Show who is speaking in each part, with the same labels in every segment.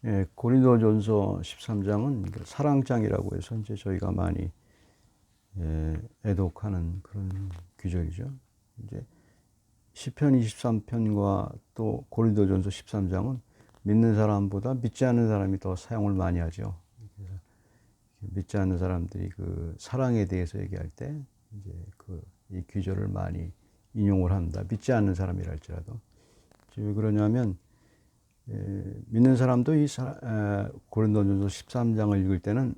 Speaker 1: 예, 고린도전서 13장은 사랑장이라고 해서 이제 저희가 많이 애독하는 그런 규절이죠. 이제 시편 23편과 또 고린도전서 13장은 믿는 사람보다 믿지 않는 사람이 더 사용을 많이 하죠. 그래서 믿지 않는 사람들이 그 사랑에 대해서 얘기할 때 이제 이 규절을 많이 인용을 합니다. 믿지 않는 사람이라 할지라도. 왜 그러냐면 믿는 사람도 이 고린도전서 13장을 읽을 때는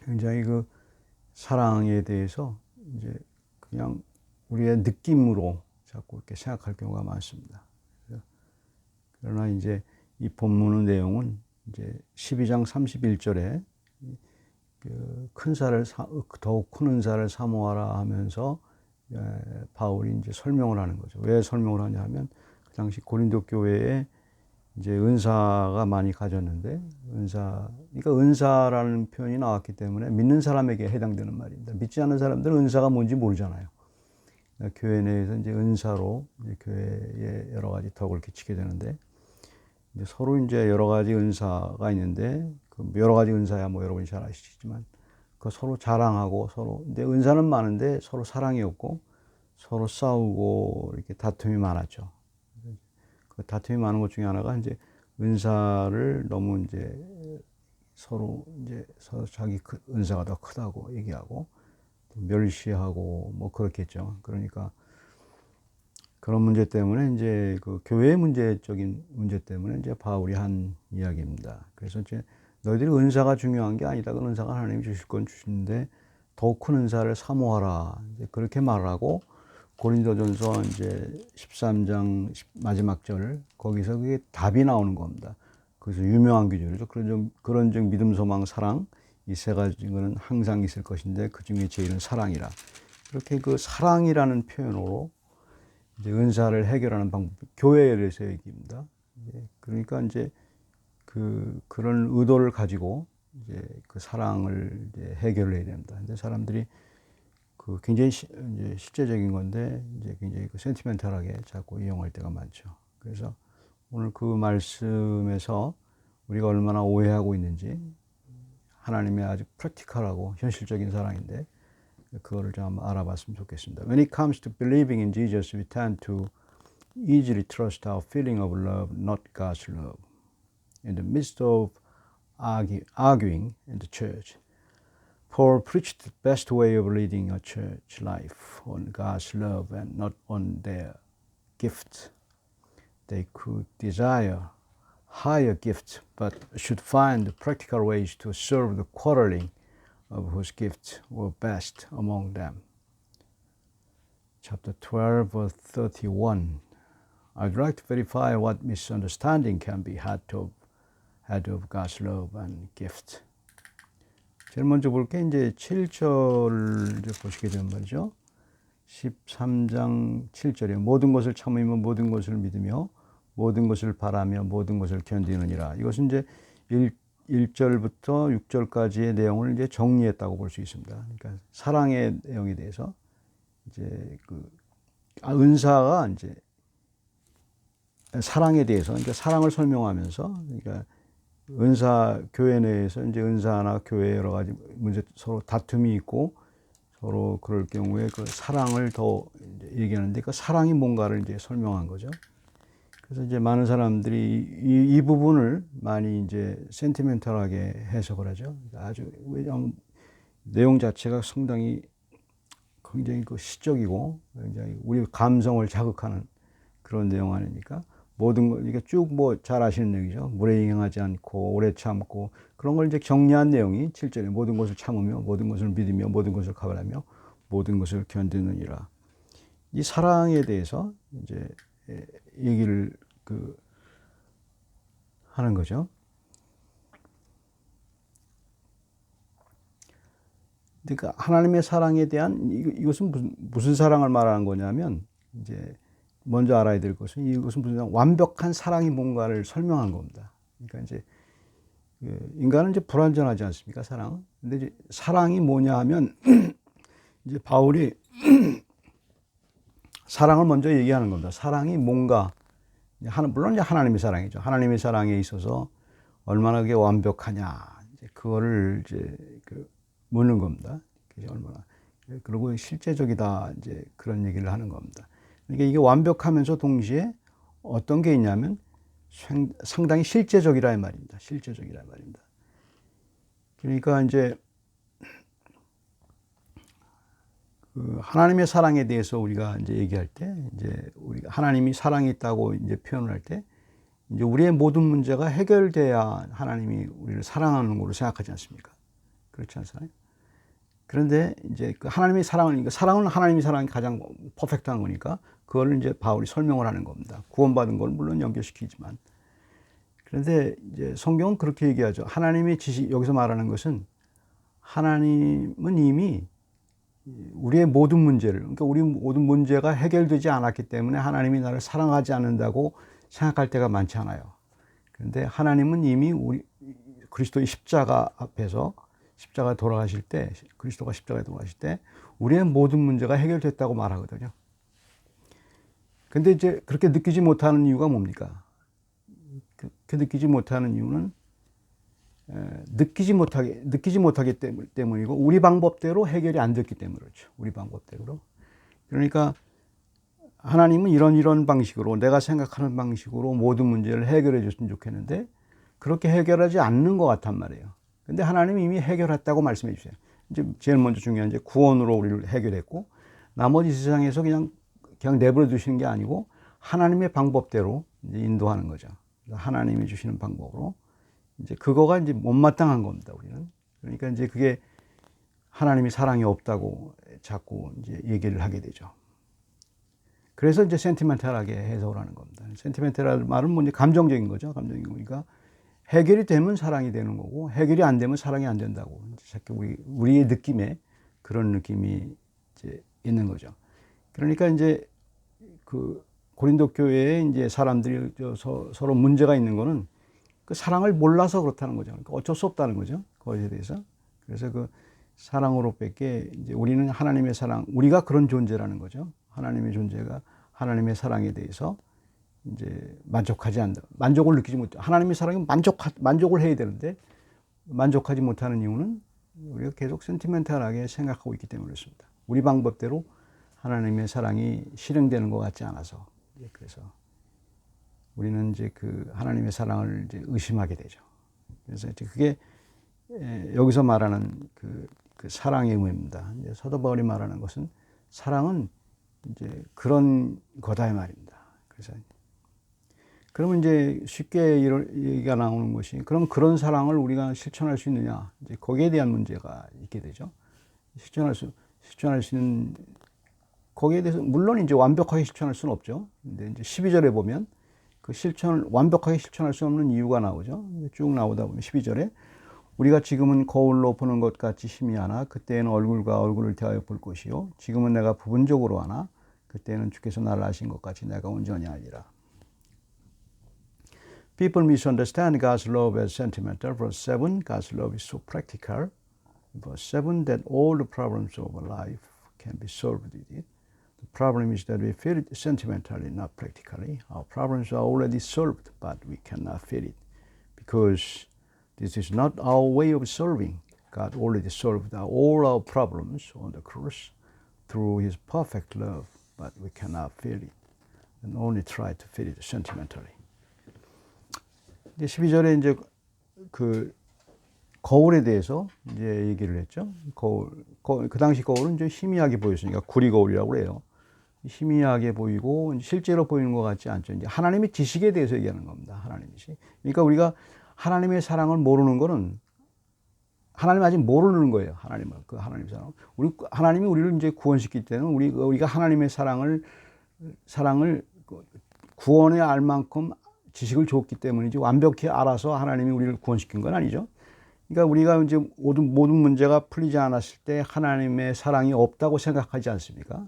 Speaker 1: 굉장히 그 사랑에 대해서 이제 그냥 우리의 느낌으로 자꾸 이렇게 생각할 경우가 많습니다. 그러나 이제 이 본문의 내용은 이제 12장 31절에 큰 사를 더욱 큰 은사를 사모하라 하면서 바울이 이제 설명을 하는 거죠. 왜 설명을 하냐면 그 당시 고린도 교회에 이제 은사가 많이 가졌는데 그러니까 은사라는 표현이 나왔기 때문에 믿는 사람에게 해당되는 말입니다. 믿지 않는 사람들은 은사가 뭔지 모르잖아요. 그러니까 교회 내에서 이제 은사로 이제 교회에 여러 가지 덕을 끼치게 되는데 이제 서로 이제 여러 가지 은사가 있는데 그 여러 가지 은사야 뭐 여러분이 잘 아시겠지만 그 서로 자랑하고 서로 근데 은사는 많은데 서로 사랑이 없고 서로 싸우고 이렇게 다툼이 많았죠. 그 다툼이 많은 것 중에 하나가 이제 은사를 너무 이제 서로 자기 은사가 더 크다고 얘기하고 멸시하고 뭐 그렇겠죠. 그러니까 그런 문제 때문에 이제 그 교회의 문제적인 문제 때문에 이제 바울이 한 이야기입니다. 그래서 이제 너희들이 은사가 중요한 게 아니다. 그 은사가 하나님이 주실 건 주시는데 더 큰 은사를 사모하라. 이제 그렇게 말하고 고린도전서 이제 13장 마지막 절 거기서 그게 답이 나오는 겁니다. 그래서 유명한 규절이죠. 그런즉 믿음, 소망, 사랑 이 세 가지는 항상 있을 것인데 그 중에 제일은 사랑이라. 이렇게 그 사랑이라는 표현으로 이제 은사를 해결하는 방법, 교회에 대해서 얘기입니다. 그러니까 이제 그런 의도를 가지고 이제 그 사랑을 이제 해결을 해야 됩니다. 근데 사람들이 굉장히 이제 실제적인 건데 이제 굉장히 센티멘탈하게 자꾸 이용할 때가 많죠. 그래서 오늘 그 말씀에서 우리가 얼마나 오해하고 있는지 하나님의 아주 프랙티컬하고 현실적인 사랑인데 그거를 좀 알아봤으면 좋겠습니다. When it comes to believing in Jesus, we tend to easily trust our feeling of love, not God's love. In the midst of arguing in the church, Paul preached the best way of leading a church life on God's love and not on their gifts. They could desire higher gifts, but should find practical ways to serve the quarreling of whose gifts were best among them. Chapter 12, verse 31. I'd like to verify what misunderstanding can be had of God's love and gift. 제일 먼저 볼 게 이제 7절 이제 보시게 되는 말이죠. 13장 7절에 모든 것을 참으며 모든 것을 믿으며 모든 것을 바라며 모든 것을 견디느니라. 이것은 이제 1절부터 6절까지의 내용을 이제 정리했다고 볼 수 있습니다. 그러니까 사랑의 내용에 대해서 이제 은사가 이제 사랑에 대해서 그러니까 사랑을 설명하면서 그러니까 은사 교회 내에서 이제 은사나 교회 여러 가지 문제 서로 다툼이 있고 서로 그럴 경우에 그 사랑을 더 얘기하는데 그 사랑이 뭔가를 이제 설명한 거죠. 그래서 이제 많은 사람들이 이 부분을 많이 이제 센티멘털하게 해석을 하죠. 아주 왜냐하면 내용 자체가 상당히 굉장히 시적이고 굉장히 우리 감성을 자극하는 그런 내용 아닙니까? 모든 걸 이게 쭉 뭐 잘 아시는 얘기죠. 물에 행하지 않고 오래 참고 그런 걸 이제 정리한 내용이 7절에 모든 것을 참으며 모든 것을 믿으며 모든 것을 가발하며 모든 것을 견디느니라. 이 사랑에 대해서 이제 얘기를 하는 거죠. 그러니까 하나님의 사랑에 대한 이것은 무슨 사랑을 말하는 거냐면 이제 먼저 알아야 될 것은 이것은 무슨 완벽한 사랑이 뭔가를 설명한 겁니다. 그러니까 이제 인간은 이제 불완전하지 않습니까? 사랑은. 근데 이제 사랑이 뭐냐 하면 이제 바울이 사랑을 먼저 얘기하는 겁니다. 사랑이 뭔가 물론 이제 하나님의 사랑이죠. 하나님의 사랑에 있어서 얼마나 그게 완벽하냐, 이제 그거를 이제 묻는 겁니다. 얼마나. 그리고 실제적이다, 이제 그런 얘기를 하는 겁니다. 그러니까 이게 완벽하면서 동시에 어떤 게 있냐면 상당히 실제적이라 이 말입니다. 실제적이라 이 말입니다. 그러니까 이제 하나님의 사랑에 대해서 우리가 이제 얘기할 때, 이제 우리가 하나님이 사랑이 있다고 이제 표현을 할 때, 이제 우리의 모든 문제가 해결돼야 하나님이 우리를 사랑하는 걸로 생각하지 않습니까? 그렇지 않습니까? 그런데 이제 그 하나님의 사랑은, 사랑은 하나님의 사랑이 가장 퍼펙트한 거니까 그걸 이제 바울이 설명을 하는 겁니다. 구원받은 걸 물론 연결시키지만. 그런데 이제 성경은 그렇게 얘기하죠. 하나님의 지식, 여기서 말하는 것은 하나님은 이미 우리의 모든 문제를, 그러니까 우리 모든 문제가 해결되지 않았기 때문에 하나님이 나를 사랑하지 않는다고 생각할 때가 많지 않아요. 그런데 하나님은 이미 그리스도의 십자가 앞에서 십자가 돌아가실 때, 그리스도가 십자가에 돌아가실 때 우리의 모든 문제가 해결됐다고 말하거든요. 근데 이제 그렇게 느끼지 못하는 이유가 뭡니까? 그렇게 느끼지 못하는 이유는 느끼지 못하기 때문이고, 우리 방법대로 해결이 안 됐기 때문에 그렇죠. 우리 방법대로. 그러니까 하나님은 이런 방식으로, 내가 생각하는 방식으로 모든 문제를 해결해 줬으면 좋겠는데 그렇게 해결하지 않는 것 같단 말이에요. 근데 하나님이 이미 해결했다고 말씀해 주세요. 이제 제일 먼저 중요한 이제 구원으로 우리를 해결했고, 나머지 세상에서 그냥 내버려 두시는 게 아니고 하나님의 방법대로 이제 인도하는 거죠. 하나님이 주시는 방법으로. 이제 그거가 이제 못마땅한 겁니다, 우리는. 그러니까 이제 그게 하나님이 사랑이 없다고 자꾸 이제 얘기를 하게 되죠. 그래서 이제 센티멘탈하게 해석을 하는 겁니다. 센티멘탈한 말은 뭐 이제 감정적인 거죠. 감정적인 거니까 해결이 되면 사랑이 되는 거고, 해결이 안 되면 사랑이 안 된다고. 자꾸 우리의 느낌에 그런 느낌이 이제 있는 거죠. 그러니까 이제 그 고린도 교회에 이제 사람들이 서로 문제가 있는 거는 그 사랑을 몰라서 그렇다는 거죠. 그러니까 어쩔 수 없다는 거죠. 그것에 대해서. 그래서 그 사랑으로밖에 이제 우리는 하나님의 사랑, 우리가 그런 존재라는 거죠. 하나님의 존재가 하나님의 사랑에 대해서 이제 만족하지 않는다. 만족을 느끼지 못해. 하나님의 사랑이 만족을 해야 되는데 만족하지 못하는 이유는 우리가 계속 센티멘탈하게 생각하고 있기 때문에 그렇습니다. 우리 방법대로 하나님의 사랑이 실행되는 것 같지 않아서. 그래서 우리는 이제 그 하나님의 사랑을 이제 의심하게 되죠. 그래서 이제 그게 여기서 말하는 그 사랑의 의미입니다. 이제 사도 바울이 말하는 것은 사랑은 이제 그런 거다 이 말입니다. 그래서 그러면 이제 쉽게 이런 얘기가 나오는 것이, 그럼 그런 사랑을 우리가 실천할 수 있느냐? 이제 거기에 대한 문제가 있게 되죠. 실천할 수 있는, 거기에 대해서 물론 이제 완벽하게 실천할 수는 없죠. 근데 이제 12절에 보면 그 완벽하게 실천할 수 없는 이유가 나오죠. 쭉 나오다 보면 12절에 우리가 지금은 거울로 보는 것 같이 희미하나 그때에는 얼굴과 얼굴을 대하여 볼 것이요. 지금은 내가 부분적으로 하나 그때는 주께서 나를 아신 것 같이 내가 온전히 알리라. People misunderstand God's love as sentimental. Verse 7, God's love is so practical. Verse 7, that all the problems of life can be solved with it. The problem is that we feel it sentimentally, not practically. Our problems are already solved, but we cannot feel it. Because this is not our way of solving. God already solved all our problems on the cross through His perfect love, but we cannot feel it and only try to feel it sentimentally. 12절에 이제 그 거울에 대해서 이제 얘기를 했죠. 그 당시 거울은 좀 희미하게 보였으니까 구리 거울이라고 그래요. 희미하게 보이고 실제로 보이는 것 같지 않죠. 이제 하나님의 지식에 대해서 얘기하는 겁니다. 하나님의 지식. 그러니까 우리가 하나님의 사랑을 모르는 거는 하나님 아직 모르는 거예요. 하나님의 사랑. 하나님이 우리를 이제 구원시킬 때는 우리가 하나님의 사랑을 구원에 알 만큼 지식을 줬기 때문이지 완벽히 알아서 하나님이 우리를 구원시킨 건 아니죠. 그러니까 우리가 이제 모든 문제가 풀리지 않았을 때 하나님의 사랑이 없다고 생각하지 않습니까?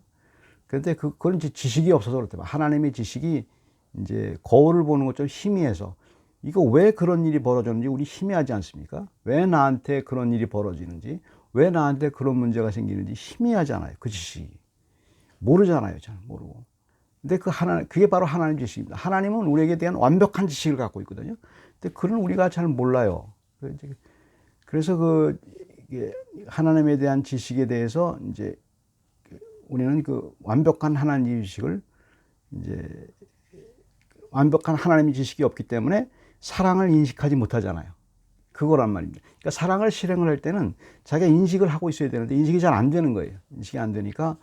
Speaker 1: 그런데 그건 이제 지식이 없어서 그렇대요. 하나님의 지식이 이제 거울을 보는 것처럼 희미해서, 이거 왜 그런 일이 벌어졌는지 우리 희미하지 않습니까? 왜 나한테 그런 일이 벌어지는지, 왜 나한테 그런 문제가 생기는지 희미하잖아요. 그 지식이. 모르잖아요. 잘 모르고. 근데 그게 바로 하나님 지식입니다. 하나님은 우리에게 대한 완벽한 지식을 갖고 있거든요. 근데 그는 우리가 잘 몰라요. 그래서 이게 하나님에 대한 지식에 대해서 이제 우리는 그 완벽한 하나님 지식을 이제 완벽한 하나님의 지식이 없기 때문에 사랑을 인식하지 못하잖아요. 그거란 말입니다. 그러니까 사랑을 실행을 할 때는 자기가 인식을 하고 있어야 되는데 인식이 잘 안 되는 거예요. 인식이 안 되니까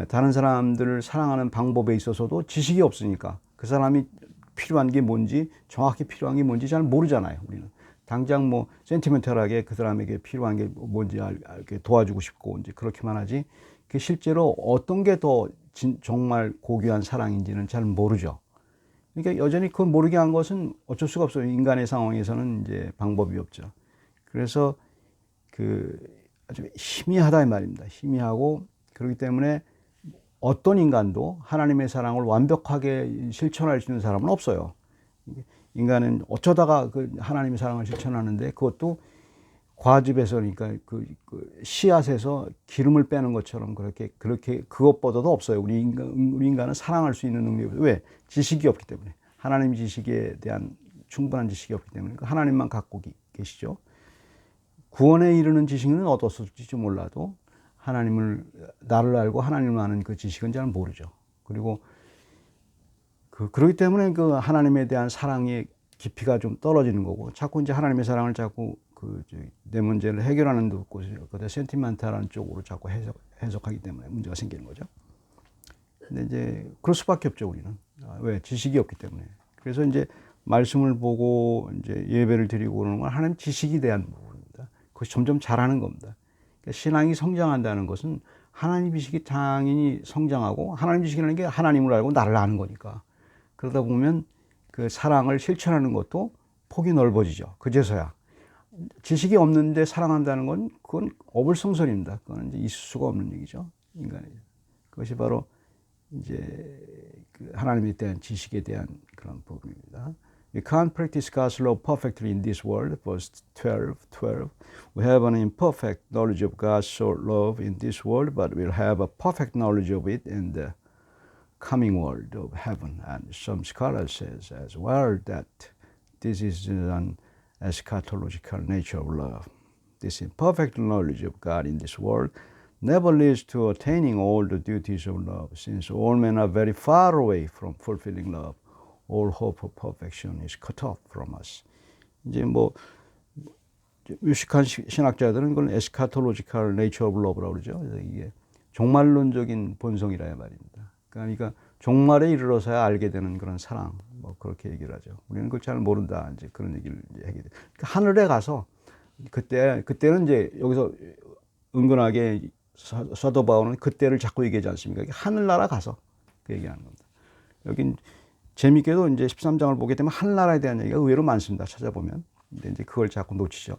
Speaker 1: 다른 사람들을 사랑하는 방법에 있어서도 지식이 없으니까 그 사람이 필요한 게 뭔지 정확히 필요한 게 뭔지 잘 모르잖아요. 우리는 당장 뭐 센티멘털하게 그 사람에게 필요한 게 뭔지 이렇게 도와주고 싶고 이제 그렇게만 하지 그 실제로 어떤 게 더 정말 고귀한 사랑인지는 잘 모르죠. 그러니까 여전히 그걸 모르게 한 것은 어쩔 수가 없어요. 인간의 상황에서는 이제 방법이 없죠. 그래서 아주 희미하다 이 말입니다. 희미하고 그렇기 때문에 어떤 인간도 하나님의 사랑을 완벽하게 실천할 수 있는 사람은 없어요. 인간은 어쩌다가 그 하나님의 사랑을 실천하는데 그것도 과즙에서 그러니까 그 씨앗에서 기름을 빼는 것처럼 그렇게 그것보다도 없어요. 우리 인간은 사랑할 수 있는 능력이 왜? 지식이 없기 때문에. 하나님 지식에 대한 충분한 지식이 없기 때문에 하나님만 갖고 계시죠. 구원에 이르는 지식은 얻었을지 몰라도 나를 알고 하나님을 아는 그 지식은 잘 모르죠. 그리고 그렇기 때문에 그 하나님에 대한 사랑의 깊이가 좀 떨어지는 거고 자꾸 이제 하나님의 사랑을 자꾸 내 문제를 해결하는 곳에 센티멘탈한 쪽으로 자꾸 해석하기 때문에 문제가 생기는 거죠. 근데 이제 그럴 수밖에 없죠, 우리는. 왜? 지식이 없기 때문에. 그래서 이제 말씀을 보고 이제 예배를 드리고 그러는 건 하나님 지식에 대한 부분입니다. 그것이 점점 잘하는 겁니다. 그러니까 신앙이 성장한다는 것은 하나님 지식이 당연히 성장하고 하나님 지식이라는 게 하나님을 알고 나를 아는 거니까. 그러다 보면 그 사랑을 실천하는 것도 폭이 넓어지죠. 그제서야. 지식이 없는데 사랑한다는 건 그건 어불성설입니다. 그건 이제 있을 수가 없는 얘기죠. 인간이. 그것이 바로 이제 하나님에 대한 지식에 대한 그런 부분입니다. We can't practice God's love perfectly in this world. Verse 12. We have an imperfect knowledge of God's love in this world, but we'll have a perfect knowledge of it in the coming world of heaven. And some scholars says as well that this is an eschatological nature of love. This imperfect knowledge of God in this world never leads to attaining all the duties of love, since all men are very far away from fulfilling love. All hope of perfection is cut off from us. 이제 뭐 유식한 신학자들은 이걸 eschatological nature of love라고 그러죠. 그래서 이게 종말론적인 본성이라 말입니다. 그러니까 종말에 이르러서야 알게 되는 그런 사랑, 뭐 그렇게 얘기를 하죠. 우리는 그걸 잘 모른다, 이제 그런 얘기를 하게 돼. 그러니까 하늘에 가서 그때는 이제 여기서 은근하게 사도 바울은 그때를 자꾸 얘기하지 않습니까? 하늘나라 가서 그 얘기하는 겁니다. 여긴 재밌게도 이제 13장을 보게 되면 하늘나라에 대한 얘기가 의외로 많습니다. 찾아보면. 근데 이제 그걸 자꾸 놓치죠.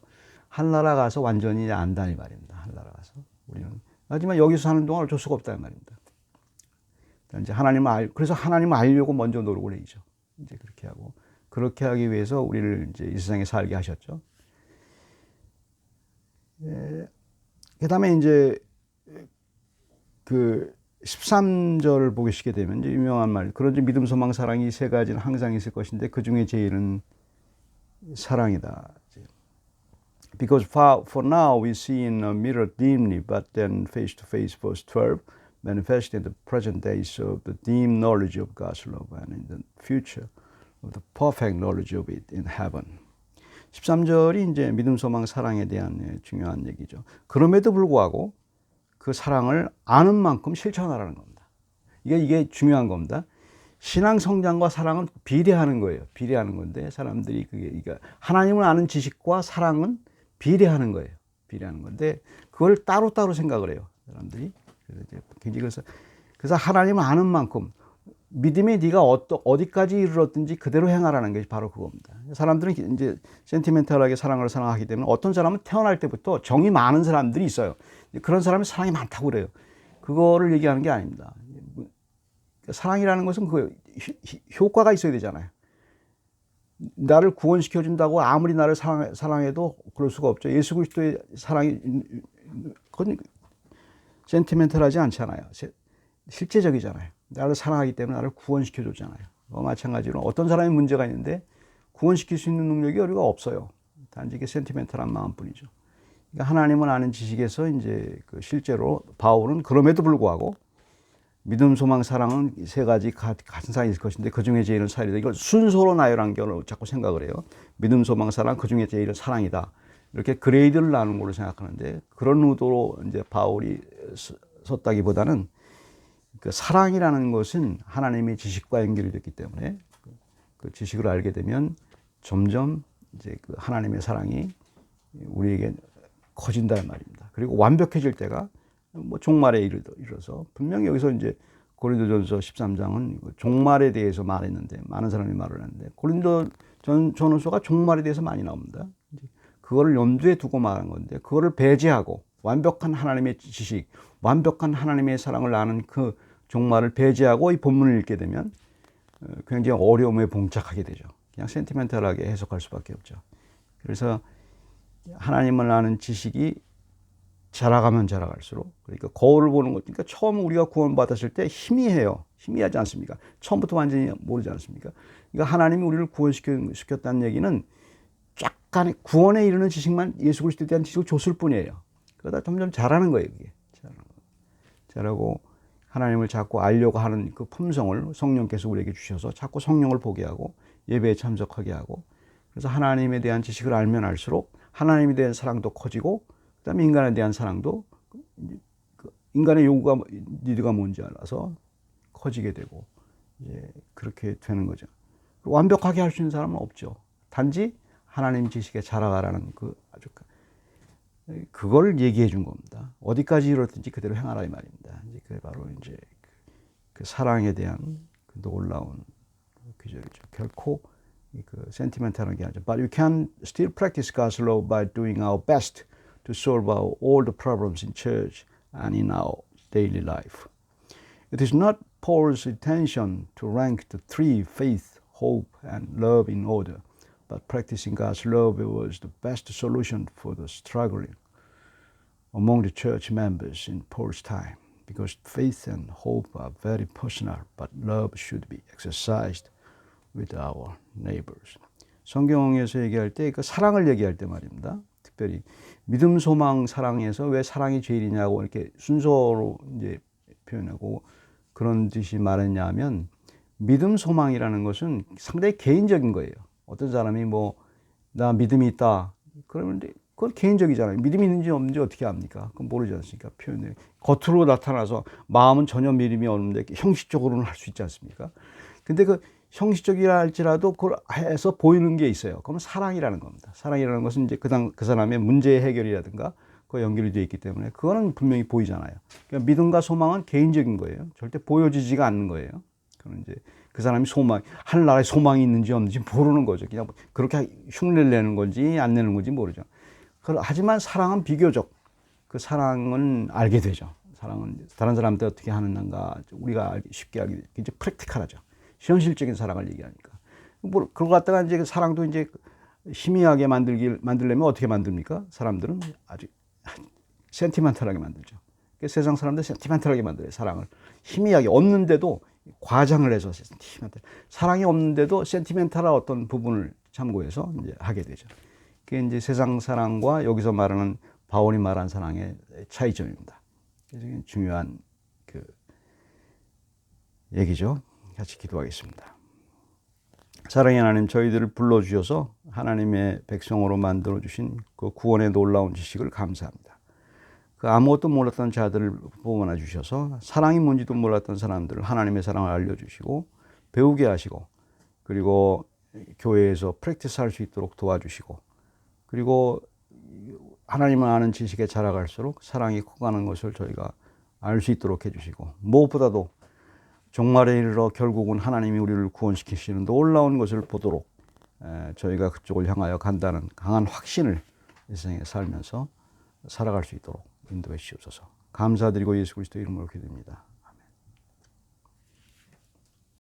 Speaker 1: 하늘나라 가서 완전히 안다니 말입니다. 하늘나라 가서 우리는. 하지만 여기서 사는 동안 어쩔 수가 없다는 말입니다. 이제 그래서 하나님을 알려고 먼저 노력을 해야죠. 이제 그렇게 하고 그렇게 하기 위해서 우리를 이제 이 세상에 살게 하셨죠. 그다음에 이제 그 13절을 보시게 되면 이제 유명한 말, 그런지 믿음, 소망, 사랑이 세 가지는 항상 있을 것인데 그 중에 제일은 사랑이다. Because for now we see in a mirror dimly, but then face to face, verse 12, manifest in the present days of the dim knowledge of God's love and in the future of the perfect knowledge of it in heaven. 13절이 이제 믿음, 소망, 사랑에 대한 중요한 얘기죠. 그럼에도 불구하고 그 사랑을 아는 만큼 실천하라는 겁니다. 이게 중요한 겁니다. 신앙 성장과 사랑은 비례하는 거예요. 비례하는 건데 사람들이 그러니까 하나님을 아는 지식과 사랑은 비례하는 거예요. 비례하는 건데 그걸 따로따로 생각을 해요. 사람들이. 그래서 하나님을 아는 만큼 믿음의 네가 어디까지 이르렀든지 그대로 행하라는 것이 바로 그겁니다. 사람들은 이제 센티멘탈하게 사랑을 생각하기 때문에 어떤 사람은 태어날 때부터 정이 많은 사람들이 있어요. 그런 사람이 사랑이 많다고 그래요. 그거를 얘기하는 게 아닙니다. 사랑이라는 것은 그 효과가 있어야 되잖아요. 나를 구원시켜준다고 아무리 나를 사랑해도 그럴 수가 없죠. 예수 그리스도의 사랑이 그건 센티멘탈하지 않잖아요. 실제적이잖아요. 나를 사랑하기 때문에 나를 구원시켜 줬잖아요. 마찬가지로 어떤 사람이 문제가 있는데 구원시킬 수 있는 능력이 우리가 없어요. 단지 이게 센티멘탈한 마음뿐이죠. 그러니까 하나님을 아는 지식에서 이제 그 실제로 바울은 그럼에도 불구하고 믿음, 소망, 사랑은 세 가지 같은 사랑이 있을 것인데 그 중에 제일은 사랑이다. 이걸 순서로 나열한 경우를 자꾸 생각을 해요. 믿음, 소망, 사랑, 그 중에 제일은 사랑이다. 이렇게 그레이드를 나눈 걸로 생각하는데 그런 의도로 이제 바울이 썼다기보다는 그 사랑이라는 것은 하나님의 지식과 연결이 됐기 때문에 그 지식을 알게 되면 점점 이제 그 하나님의 사랑이 우리에게 커진다는 말입니다. 그리고 완벽해질 때가 뭐 종말에 이르러서 분명히 여기서 이제 고린도전서 13장은 종말에 대해서 말했는데 많은 사람이 말을 했는데 고린도전서가 종말에 대해서 많이 나옵니다. 그거를 염두에 두고 말한 건데 그거를 배제하고 완벽한 하나님의 지식, 완벽한 하나님의 사랑을 아는 그 종말을 배제하고 이 본문을 읽게 되면 굉장히 어려움에 봉착하게 되죠. 그냥 센티멘탈하게 해석할 수밖에 없죠. 그래서 하나님을 아는 지식이 자라가면 자라갈수록 그러니까 거울을 보는 것 그러니까 처음 우리가 구원받았을 때 희미해요. 희미하지 않습니까? 처음부터 완전히 모르지 않습니까? 그러니까 하나님이 우리를 구원시켰다는 얘기는 약간의 구원에 이르는 지식만 예수 그리스도에 대한 지식을 줬을 뿐이에요. 그러다 점점 자라는 거예요. 그게 자라고 하나님을 자꾸 알려고 하는 그 품성을 성령께서 우리에게 주셔서 자꾸 성령을 보게 하고 예배에 참석하게 하고 그래서 하나님에 대한 지식을 알면 알수록 하나님에 대한 사랑도 커지고 그다음에 인간에 대한 사랑도 인간의 요구가 니드가 뭔지 알아서 커지게 되고 이제 그렇게 되는 거죠. 완벽하게 할 수 있는 사람은 없죠. 단지 하나님 지식에 자라가라는 그 아주 그걸 얘기해 준 겁니다. 어디까지 이뤘든지 그대로 행하라 이 말입니다. 이제 그게 바로 이제 그 사랑에 대한 그 놀라운 귀절이죠. 결코 그 센티멘탈한 게 아니죠. But you can still practice God's love by doing our best to solve all the problems in church and in our daily life. It is not Paul's intention to rank the three faith, hope, and love in order, but practicing God's love was the best solution for the struggling among the church members in Paul's time, because faith and hope are very personal, but love should be exercised with our neighbors. 성경에서 얘기할 때 그 사랑을 얘기할 때 말입니다. 특별히 믿음, 소망, 사랑에서 왜 사랑이 제일이냐고 이렇게 순서로 이제 표현하고 그런 뜻이 말했냐면 믿음, 소망이라는 것은 상당히 개인적인 거예요. 어떤 사람이 뭐 나 믿음이 있다 그러면 그건 개인적이잖아요. 믿음이 있는지 없는지 어떻게 압니까? 그건 모르지 않습니까? 표현을 겉으로 나타나서 마음은 전혀 믿음이 없는데 형식적으로는 할 수 있지 않습니까? 근데 그 형식적이라 할지라도 그걸 해서 보이는 게 있어요. 그러면 사랑이라는 겁니다. 사랑이라는 것은 이제 그 사람의 문제 해결이라든가 그 연결이 되어 있기 때문에 그거는 분명히 보이잖아요. 그러니까 믿음과 소망은 개인적인 거예요. 절대 보여지지가 않는 거예요. 그건 이제 그 사람이 하늘나라에 소망이 있는지 없는지 모르는 거죠. 그냥 그렇게 흉내를 내는 건지 안 내는 건지 모르죠. 하지만 사랑은 비교적 그 사랑은 알게 되죠. 사랑은 다른 사람한테 어떻게 하는가 우리가 쉽게 알게 되죠. 이제 프랙티컬하죠. 현실적인 사랑을 얘기하니까. 뭐, 그걸 갖다가 이제 사랑도 이제 희미하게 만들려면 어떻게 만듭니까? 사람들은 아주 센티멘탈하게 만들죠. 그러니까 세상 사람들 센티멘탈하게 만들어요. 사랑을. 희미하게 없는데도 과장을 해서 센티멘탈. 사랑이 없는데도 센티멘탈한 어떤 부분을 참고해서 이제 하게 되죠. 그게 이제 세상 사랑과 여기서 말하는 바울이 말한 사랑의 차이점입니다. 그래서 중요한 그 얘기죠. 같이 기도하겠습니다. 사랑의 하나님, 저희들을 불러주셔서 하나님의 백성으로 만들어주신 그 구원의 놀라운 지식을 감사합니다. 그 아무것도 몰랐던 자들을 뽑아내 주셔서 사랑이 뭔지도 몰랐던 사람들을 하나님의 사랑을 알려주시고 배우게 하시고 그리고 교회에서 프랙티스 할 수 있도록 도와주시고 그리고 하나님을 아는 지식에 자라갈수록 사랑이 커가는 것을 저희가 알 수 있도록 해주시고 무엇보다도 종말에 이르러 결국은 하나님이 우리를 구원시키시는 놀라운 것을 보도록 저희가 그쪽을 향하여 간다는 강한 확신을 이 세상에 살면서 살아갈 수 있도록 인도해 주시옵소서. 감사드리고 예수 그리스도 이름으로 기도드립니다.